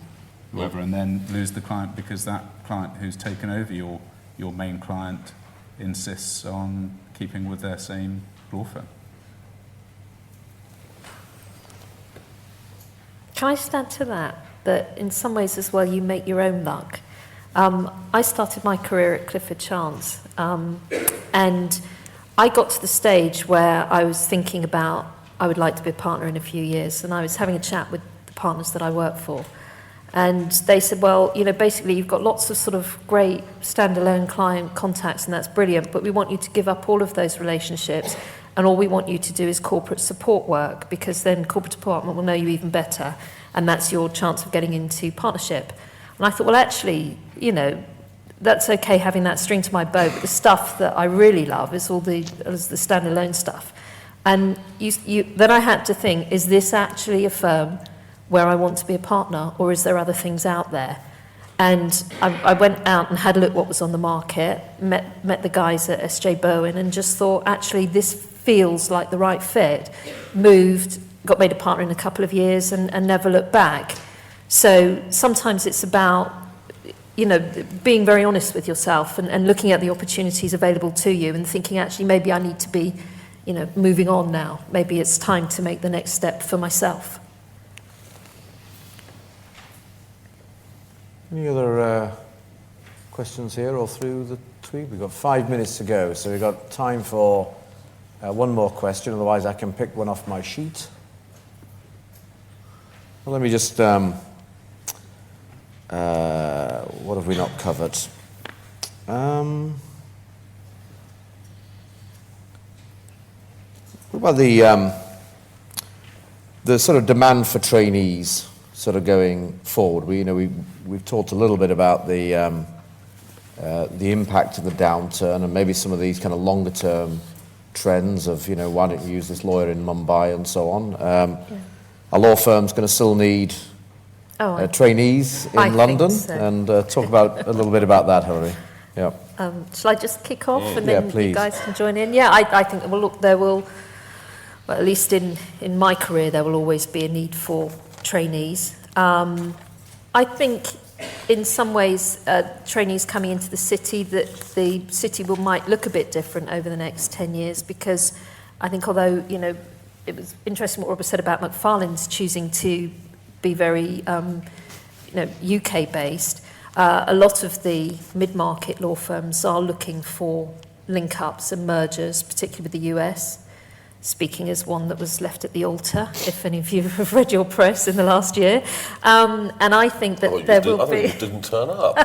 whoever, and then lose the client because that client who's taken over your main client insists on keeping with their same law firm. Can I just add to that, that in some ways as well you make your own luck? I started my career at Clifford Chance, and I got to the stage where I was thinking about I would like to be a partner in a few years, and I was having a chat with the partners that I work for, and they said, well, you know, basically you've got lots of sort of great standalone client contacts, and that's brilliant, but we want you to give up all of those relationships, and all we want you to do is corporate support work, because then corporate department will know you even better, and that's your chance of getting into partnership. And I thought, well, actually, you know, that's okay having that string to my bow, but the stuff that I really love is the standalone stuff. And then I had to think, is this actually a firm where I want to be a partner, or is there other things out there? And I went out and had a look what was on the market, met the guys at SJ Berwin, and just thought, actually, this feels like the right fit. Moved, got made a partner in a couple of years, and never looked back. So sometimes it's about, you know, being very honest with yourself and looking at the opportunities available to you and thinking, actually, maybe I need to be, you know, moving on now. Maybe it's time to make the next step for myself. Any other questions here or through the tweet? We've got 5 minutes to go, so we've got time for one more question, otherwise I can pick one off my sheet. Well, let me just, what have we not covered? What about the sort of demand for trainees sort of going forward? We've talked a little bit about the impact of the downturn and maybe some of these kind of longer term trends of, you know, why don't you use this lawyer in Mumbai and so on. Are law firms going to still need trainees in London? So. And talk about a little bit about that, Hilary. Yeah. Shall I just kick off and then please. you guys can join in? Yeah, I think, well, look, there will, well, at least in my career, there will always be a need for trainees. I think in some ways, trainees coming into the city, that the city might look a bit different over the next 10 years, because I think although, you know, it was interesting what Robert said about Macfarlanes choosing to be very, UK based. A lot of the mid-market law firms are looking for link-ups and mergers, particularly with the US. Speaking as one that was left at the altar, if any of you have read your press in the last year. And I think that I thought you didn't turn up.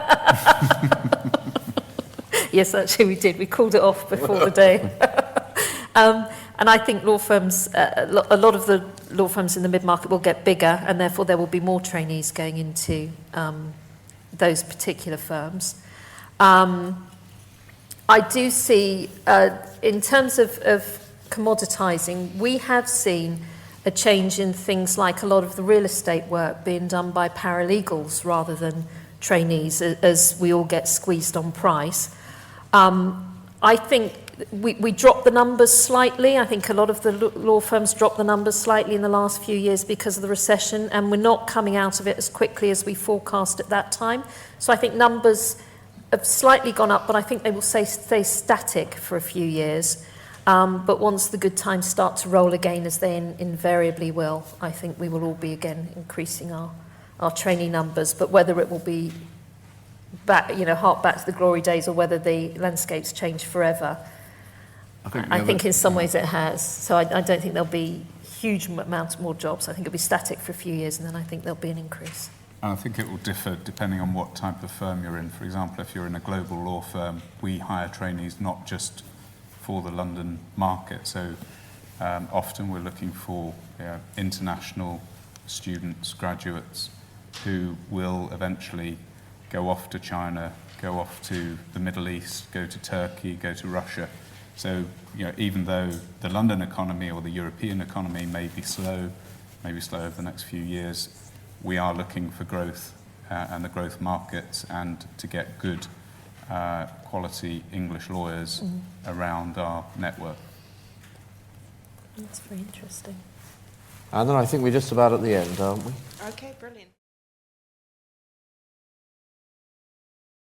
Yes, actually we did. We called it off before the day. And I think law firms, a lot of the law firms in the mid-market will get bigger, and therefore there will be more trainees going into those particular firms. I do see, in terms of commoditizing, we have seen a change in things like a lot of the real estate work being done by paralegals rather than trainees, as we all get squeezed on price. I think we dropped the numbers slightly. I think a lot of the law firms dropped the numbers slightly in the last few years because of the recession, and we're not coming out of it as quickly as we forecast at that time. So I think numbers have slightly gone up, but I think they will stay static for a few years. But once the good times start to roll again, as they invariably will, I think we will all be again increasing our trainee numbers. But whether it will be back, hark back to the glory days, or whether the landscape's changed forever, I think in some ways it has. So I don't think there'll be huge amounts more jobs. I think it'll be static for a few years, and then I think there'll be an increase. And I think it will differ depending on what type of firm you're in. For example, if you're in a global law firm, we hire trainees not just for the London market. So often we're looking for international students, graduates, who will eventually go off to China, go off to the Middle East, go to Turkey, go to Russia. So, even though the London economy or the European economy may be slow over the next few years, we are looking for growth and the growth markets, and to get good quality English lawyers around our network. That's very interesting. And then I think we're just about at the end, aren't we? Okay, brilliant.